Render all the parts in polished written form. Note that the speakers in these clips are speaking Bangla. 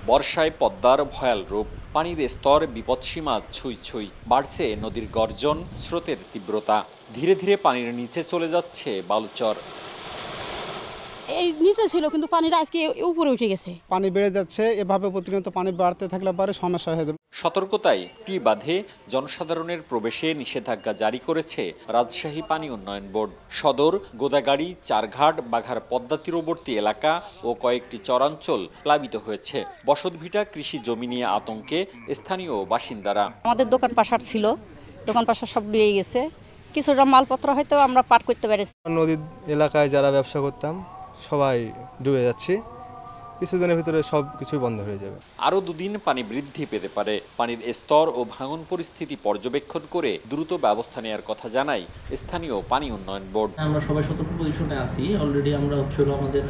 বর্ষায় পদ্মার ভয়াল রূপ, পানির স্তর বিপদসীমা ছুঁই ছুঁই, বাড়ছে নদীর গর্জন, স্রোতের তীব্রতা। ধীরে ধীরে পানির নিচে চলে যাচ্ছে বালুচর। এই নিচে ছিল কিন্তু পানিটা আজকে উপরে উঠে গেছে। পানি বেড়ে যাচ্ছে, এভাবে প্রতিনিয়ত পানি বাড়তে থাকলে পরে সমস্যা হয়ে যাবে। সতর্কতায় টি বাঁধে জনসাধারণের প্রবেশে নিষেধাজ্ঞা জারি করেছে রাজশাহী পানি উন্নয়ন বোর্ড। সদর, গোদাগাড়ি, চারঘাট, বাঘার পদ্মা তীরবর্তী এলাকা ও কয়েকটি চরাঞ্চল প্লাবিত হয়েছে। বসতভিটা, কৃষি জমি নিয়ে আতঙ্কে স্থানীয় বাসিন্দারা। আমাদের দোকান পাশার ছিল, দোকান পাশার সব ডুবে গেছে, কিছুটা মালপত্র হয়তো আমরা পার করতে পেরেছি। নদীর এলাকায় যারা ব্যবসা করতাম সবাই ডুবে যাচ্ছে, কিছুদিনের ভিতরে সব কিছুই বন্ধ হয়ে যাবে। আরও দুদিন পানি বৃদ্ধি পেতে পারে। পানির স্তর ও ভাঙন পরিস্থিতি পর্যবেক্ষণ করে দ্রুত ব্যবস্থা নেওয়ার কথা জানায় স্থানীয় পানি উন্নয়ন বোর্ড। আমরা সবাই সতর্ক পজিশনে আছি। অলরেডি আমরা আমাদের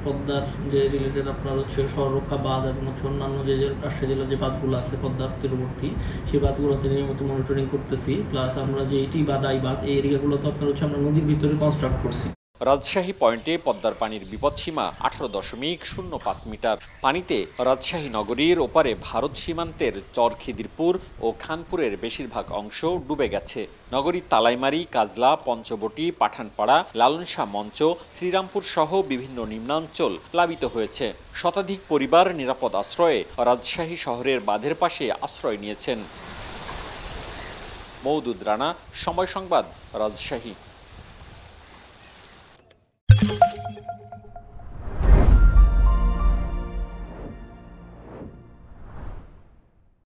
পদ্মার যে রিলেটেড আপনার শহর রক্ষা বাঁধ এবং অন্যান্য যে রাজশাহী জেলার যে বাঁধগুলো আছে পদ্মার তীরবর্তী, সেই বাঁধগুলোতে নিয়মিত মনিটরিং করতেছি। প্লাস আমরা যে এটি বাঁধ আই বাঁধ এই এরিয়াগুলোতে আপনার আমরা নদীর ভিতরে কনস্ট্রাক্ট করছি। রাজশাহী পয়েন্টে পদ্মার পানির বিপদসীমা 18.05 মিটার। পানিতে রাজশাহী নগরীর ওপারে ভারত সীমান্তের চর খিদিরপুর ও খানপুরের বেশিরভাগ অংশ ডুবে গেছে। নগরীর তালাইমারি, কাজলা, পঞ্চবটি, পাঠানপাড়া, লালনশাহ মঞ্চ, শ্রীরামপুর সহ বিভিন্ন নিম্নাঞ্চল প্লাবিত হয়েছে। শতাধিক পরিবার নিরাপদ আশ্রয়ে রাজশাহী শহরের বাঁধের পাশে আশ্রয় নিয়েছেন। মওদুদ রানা, সময় সংবাদ, রাজশাহী।